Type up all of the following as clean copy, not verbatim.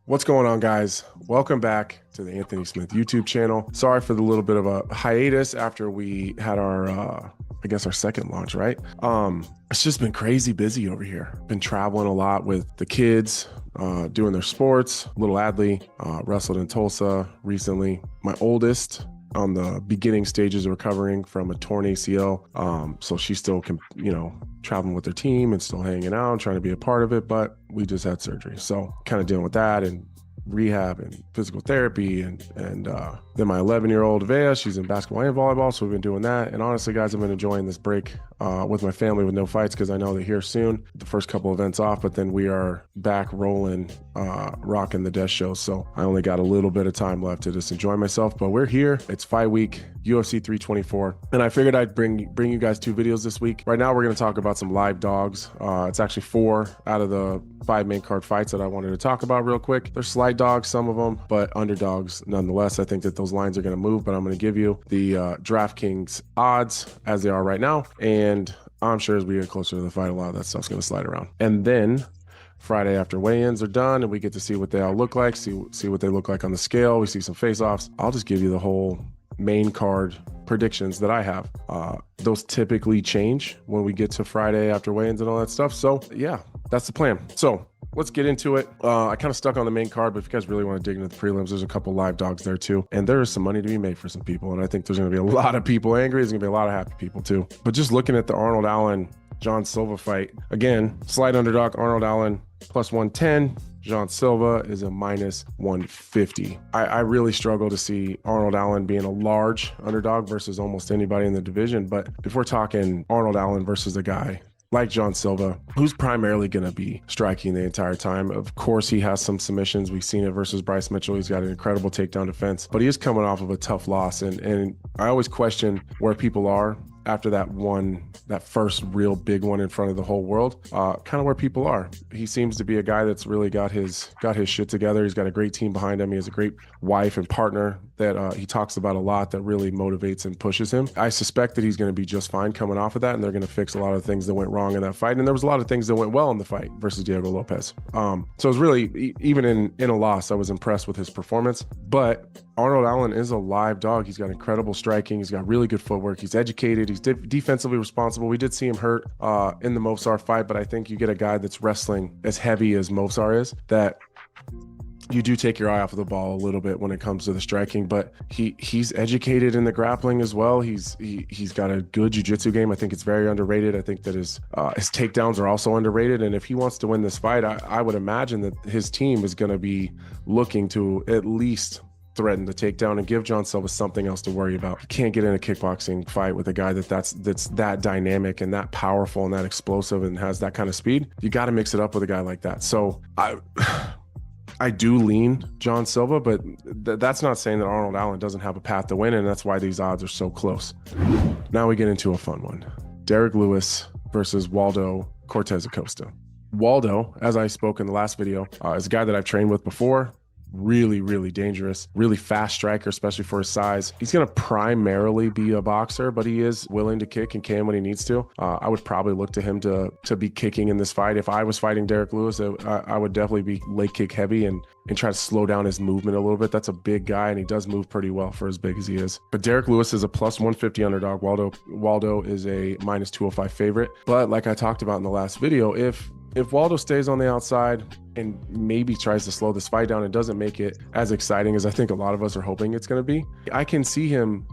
What's going on, guys? Welcome back to the Anthony Smith YouTube channel. Sorry for the little bit of a hiatus after we had our, I guess our second launch, right? It's just been crazy busy over here. Been traveling a lot with the kids, doing their sports. Little Adley wrestled in Tulsa recently. My oldest on the beginning stages of recovering from a torn ACL. So she still can, traveling with her team and still hanging out and trying to be a part of it, but we just had surgery. So kind of dealing with that and rehab and physical therapy and then my 11-year-old Vea, she's in basketball and volleyball, so we've been doing that. And honestly, guys, I've been enjoying this break with my family with no fights because I know they're here soon, the first couple events off, but then we are back rolling, rocking the death show. So I only got a little bit of time left to just enjoy myself, but we're here. It's fight week, UFC 324, and I figured I'd bring you guys 2 videos this week. Right now, we're going to talk about some live dogs. It's actually 4 out of the 5 main card fights that I wanted to talk about real quick. They're slide dogs, some of them, but underdogs nonetheless. I think that those lines are going to move, but I'm going to give you the DraftKings odds as they are right now, and I'm sure as we get closer to the fight, a lot of that stuff's going to slide around. And then Friday after weigh-ins are done and we get to see what they all look like, see what they look like on the scale. We see some face-offs. I'll just give you the whole main card predictions that I have. Those typically change when we get to Friday after weigh-ins and all that stuff. So yeah, that's the plan. So let's get into it. I kind of stuck on the main card, but if you guys really want to dig into the prelims, there's a couple live dogs there too. And there is some money to be made for some people. And I think there's going to be a lot of people angry. There's going to be a lot of happy people too. But just looking at the Arnold Allen, John Silva fight, again, slight underdog, Arnold Allen plus 110. John Silva is a minus 150. I really struggle to see Arnold Allen being a large underdog versus almost anybody in the division. But if we're talking Arnold Allen versus a guy like John Silva, who's primarily going to be striking the entire time. Of course, he has some submissions. We've seen it versus Bryce Mitchell. He's got an incredible takedown defense, but he is coming off of a tough loss. And I always question where people are after that first real big one in front of the whole world, kind of where people are. He seems to be a guy that's really got his shit together. He's got a great team behind him. He has a great wife and partner that he talks about a lot that really motivates and pushes him. I suspect that he's going to be just fine coming off of that, and they're going to fix a lot of things that went wrong in that fight. And there was a lot of things that went well in the fight versus Diego Lopez. So it was really, even in a loss, I was impressed with his performance. But Arnold Allen is a live dog. He's got incredible striking. He's got really good footwork. He's educated. He's defensively responsible. We did see him hurt in the Movsar fight, but I think you get a guy that's wrestling as heavy as Movsar is, that you do take your eye off of the ball a little bit when it comes to the striking, but he's educated in the grappling as well. He's got a good jiu-jitsu game. I think it's very underrated. I think that his takedowns are also underrated. And if he wants to win this fight, I would imagine that his team is going to be looking to at least threaten the takedown and give John Silva something else to worry about. You can't get in a kickboxing fight with a guy that's that dynamic and that powerful and that explosive and has that kind of speed. You got to mix it up with a guy like that. So I do lean John Silva, but that's not saying that Arnold Allen doesn't have a path to win, and that's why these odds are so close. Now we get into a fun one. Derrick Lewis versus Waldo Cortez Acosta. Waldo, as I spoke in the last video, is a guy that I've trained with before. Really, really dangerous, really fast striker, especially for his size. He's going to primarily be a boxer, but he is willing to kick and can when he needs to. I would probably look to him to be kicking in this fight. If I was fighting Derrick Lewis, I would definitely be leg kick heavy and try to slow down his movement a little bit. That's a big guy, and he does move pretty well for as big as he is. But Derrick Lewis is a plus 150 underdog. Waldo is a minus 205 favorite. But like I talked about in the last video, if Waldo stays on the outside and maybe tries to slow this fight down and doesn't make it as exciting as I think a lot of us are hoping it's going to be, I can see him,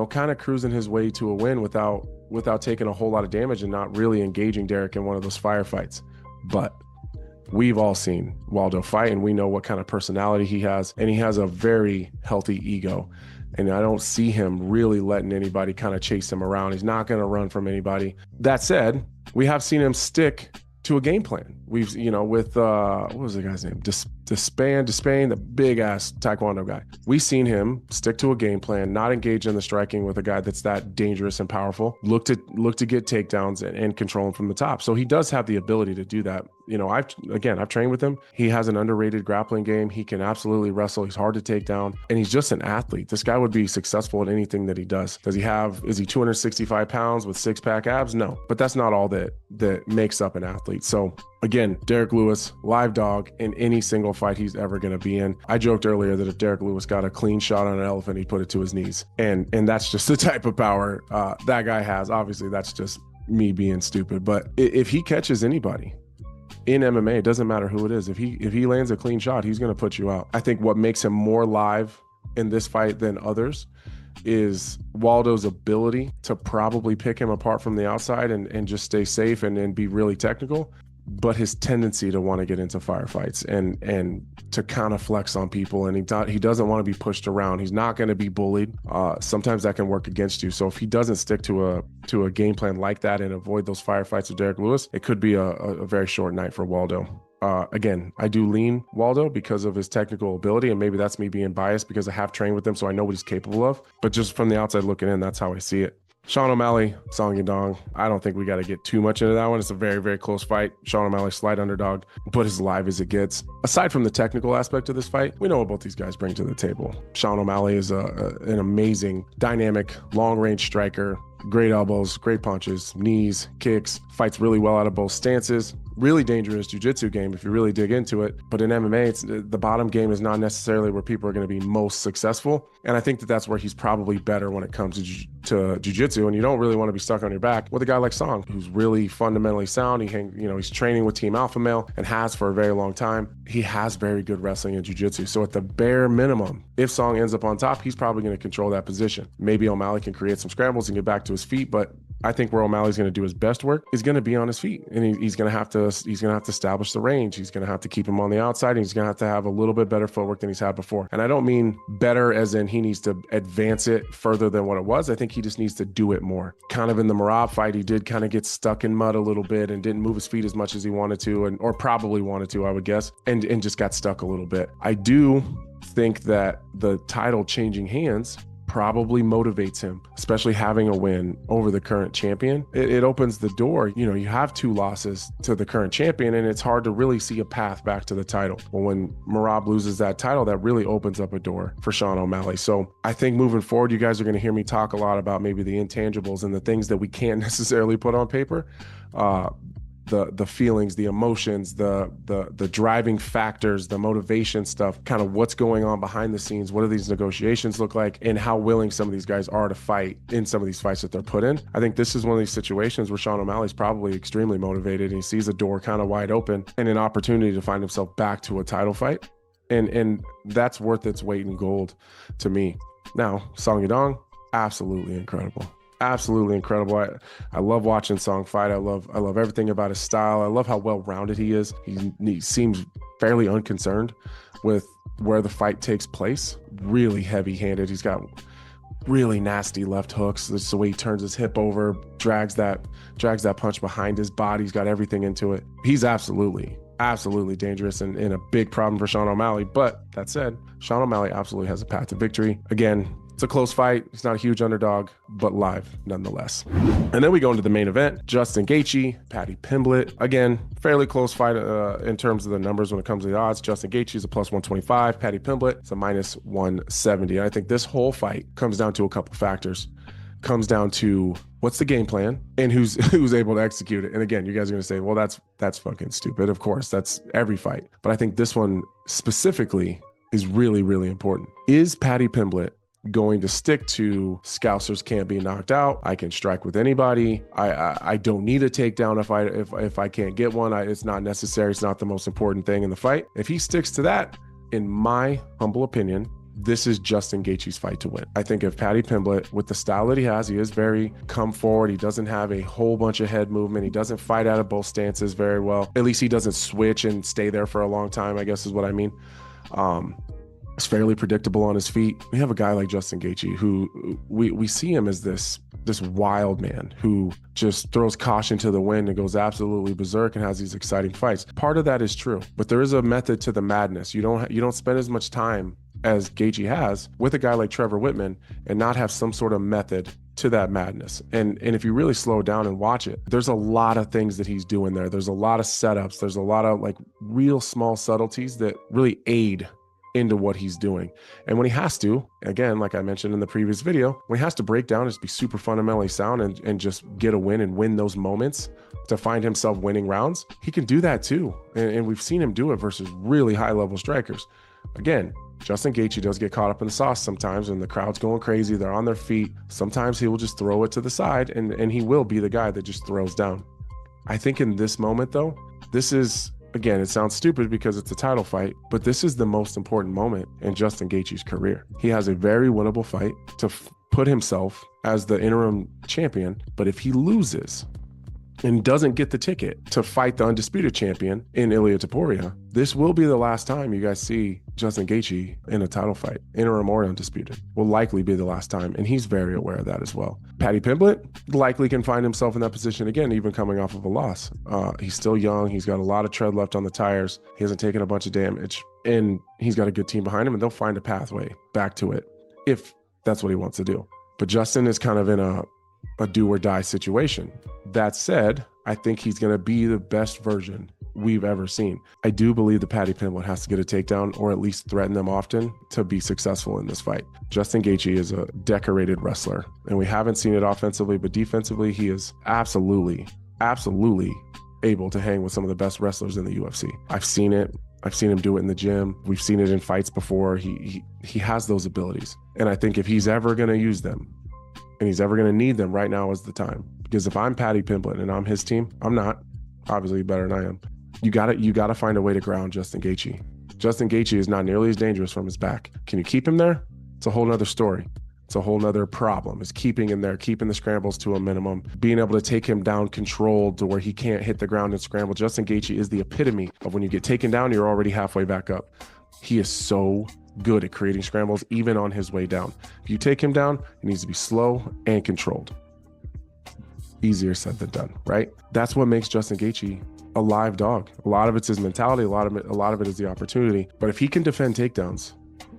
kind of cruising his way to a win without taking a whole lot of damage and not really engaging Derrick in one of those firefights. But we've all seen Waldo fight, and we know what kind of personality he has, and he has a very healthy ego. And I don't see him really letting anybody kind of chase him around. He's not going to run from anybody. That said, we have seen him stick to a game plan. We've, with, what was the guy's name? Despain, the big ass Taekwondo guy. We've seen him stick to a game plan, not engage in the striking with a guy that's that dangerous and powerful, look to get takedowns and control him from the top. So he does have the ability to do that. you know, I've trained with him. He has an underrated grappling game. He can absolutely wrestle. He's hard to take down, and he's just an athlete. This guy would be successful at anything that he does. Is he 265 pounds with six-pack abs? No, but that's not all that makes up an athlete. So again, Derrick Lewis, live dog in any single fight he's ever going to be in. I joked earlier that if Derrick Lewis got a clean shot on an elephant, he'd put it to his knees. And that's just the type of power that guy has. Obviously, that's just me being stupid. But if he catches anybody in MMA, it doesn't matter who it is. If he lands a clean shot, he's going to put you out. I think what makes him more live in this fight than others is Waldo's ability to probably pick him apart from the outside and just stay safe and be really technical, but his tendency to want to get into firefights and to kind of flex on people, and he doesn't want to be pushed around. He's not going to be bullied. Sometimes that can work against you. So if he doesn't stick to a game plan like that and avoid those firefights with Derrick Lewis, it could be a very short night for Waldo. Again, I do lean Waldo because of his technical ability, and maybe that's me being biased because I have trained with him, so I know what he's capable of. But just from the outside looking in, that's how I see it. Sean O'Malley, Song Yadong. I don't think we got to get too much into that one. It's a very, very close fight. Sean O'Malley, slight underdog, but as live as it gets. Aside from the technical aspect of this fight, we know what both these guys bring to the table. Sean O'Malley is an amazing, dynamic, long-range striker. Great elbows, great punches, knees, kicks, fights really well out of both stances. Really dangerous jiu-jitsu game if you really dig into it. But in MMA, the bottom game is not necessarily where people are going to be most successful. And I think that's where he's probably better when it comes to jiu-jitsu. And you don't really want to be stuck on your back with a guy like Song, who's really fundamentally sound. He's training with Team Alpha Male and has for a very long time. He has very good wrestling and jiu-jitsu. So at the bare minimum, if Song ends up on top, he's probably going to control that position. Maybe O'Malley can create some scrambles and get back to his feet, but I think where O'Malley's going to do his best work is going to be on his feet, and he's going to have to establish the range. He's going to have to keep him on the outside, and he's going to have a little bit better footwork than he's had before. And I don't mean better as in he needs to advance it further than what it was. I think he just needs to do it more. Kind of in the Merab fight, he did kind of get stuck in mud a little bit and didn't move his feet as much as he wanted to, or probably wanted to, I would guess, and just got stuck a little bit. I do think that the title changing hands probably motivates him, especially having a win over the current champion. It opens the door. You have 2 losses to the current champion, and it's hard to really see a path back to the title. Well, when Merab loses that title, that really opens up a door for Sean O'Malley. So I think moving forward, you guys are going to hear me talk a lot about maybe the intangibles and the things that we can't necessarily put on paper. The feelings, the emotions, the driving factors, the motivation stuff, kind of what's going on behind the scenes. What do these negotiations look like, and how willing some of these guys are to fight in some of these fights that they're put in. I think this is one of these situations where Sean O'Malley's probably extremely motivated, and he sees a door kind of wide open and an opportunity to find himself back to a title fight. And that's worth its weight in gold to me. Now, Song Yadong, absolutely incredible. Absolutely incredible. I love watching Song fight. I love everything about his style. I love how well-rounded he is. He seems fairly unconcerned with where the fight takes place. Really heavy-handed. He's got really nasty left hooks. That's the way he turns his hip over, drags that punch behind his body. He's got everything into it. He's absolutely dangerous and a big problem for Sean O'Malley. But that said, Sean O'Malley absolutely has a path to victory. Again, it's a close fight. He's not a huge underdog, but live nonetheless. And then we go into the main event. Justin Gaethje, Paddy Pimblett. Again, fairly close fight in terms of the numbers when it comes to the odds. Justin Gaethje is a plus 125. Paddy Pimblett is a minus 170. And I think this whole fight comes down to a couple factors. Comes down to what's the game plan and who's able to execute it. And again, you guys are going to say, well, that's fucking stupid. Of course, that's every fight. But I think this one specifically is really, really important. Is Paddy Pimblett going to stick to Scousers can't be knocked out? I can strike with anybody. I don't need a takedown if I can't get one. It's not necessary. It's not the most important thing in the fight. If he sticks to that, in my humble opinion, this is Justin Gaethje's fight to win. I think if Paddy Pimblett, with the style that he has, he is very come forward. He doesn't have a whole bunch of head movement. He doesn't fight out of both stances very well. At least he doesn't switch and stay there for a long time, I guess is what I mean. It's fairly predictable on his feet. We have a guy like Justin Gaethje who we see him as this wild man who just throws caution to the wind and goes absolutely berserk and has these exciting fights. Part of that is true, but there is a method to the madness. You don't spend as much time as Gaethje has with a guy like Trevor Whitman and not have some sort of method to that madness. And if you really slow down and watch it, there's a lot of things that he's doing there. There's a lot of setups. There's a lot of like real small subtleties that really aid into what he's doing. And when he has to, again, like I mentioned in the previous video, when he has to break down, just be super fundamentally sound and just get a win and win those moments to find himself winning rounds, he can do that too. And we've seen him do it versus really high level strikers. Again, Justin Gaethje does get caught up in the sauce sometimes when the crowd's going crazy, they're on their feet. Sometimes he will just throw it to the side and he will be the guy that just throws down. I think in this moment though, this is, again, it sounds stupid because it's a title fight, but this is the most important moment in Justin Gaethje's career. He has a very winnable fight to put himself as the interim champion, but if he loses and doesn't get the ticket to fight the undisputed champion in Ilia Topuria, this will be the last time you guys see Justin Gaethje in a title fight, interim or undisputed. Will likely be the last time, and he's very aware of that as well. Paddy Pimblett likely can find himself in that position again, even coming off of a loss. He's still young. He's got a lot of tread left on the tires. He hasn't taken a bunch of damage, and he's got a good team behind him, and they'll find a pathway back to it if that's what he wants to do. But Justin is kind of in a do or die situation. That said, I think he's going to be the best version we've ever seen. I do believe that Paddy Pimblett has to get a takedown or at least threaten them often to be successful in this fight. Justin Gaethje is a decorated wrestler, and we haven't seen it offensively, but defensively, he is absolutely able to hang with some of the best wrestlers in the UFC. I've seen it. I've seen him do it in the gym. We've seen it in fights before. He has those abilities. And I think if he's ever going to use them, and he's ever going to need them, right now is the time. Because if I'm Paddy Pimblett and I'm his team, I'm not. Obviously better than I am. You gotta find a way to ground Justin Gaethje. Justin Gaethje is not nearly as dangerous from his back. Can you keep him there? It's a whole nother story. It's a whole nother problem, is keeping him there, keeping the scrambles to a minimum, being able to take him down controlled to where he can't hit the ground and scramble. Justin Gaethje is the epitome of when you get taken down, you're already halfway back up. He is so good at creating scrambles, even on his way down. If you take him down, he needs to be slow and controlled. Easier said than done, right? That's what makes Justin Gaethje a live dog. A lot of it's his mentality, a lot of it is the opportunity. But if he can defend takedowns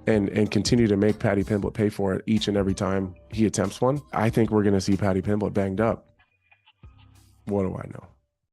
and continue to make Paddy Pimblett pay for it each and every time he attempts one, I think we're going to see Paddy Pimblett banged up. What do I know?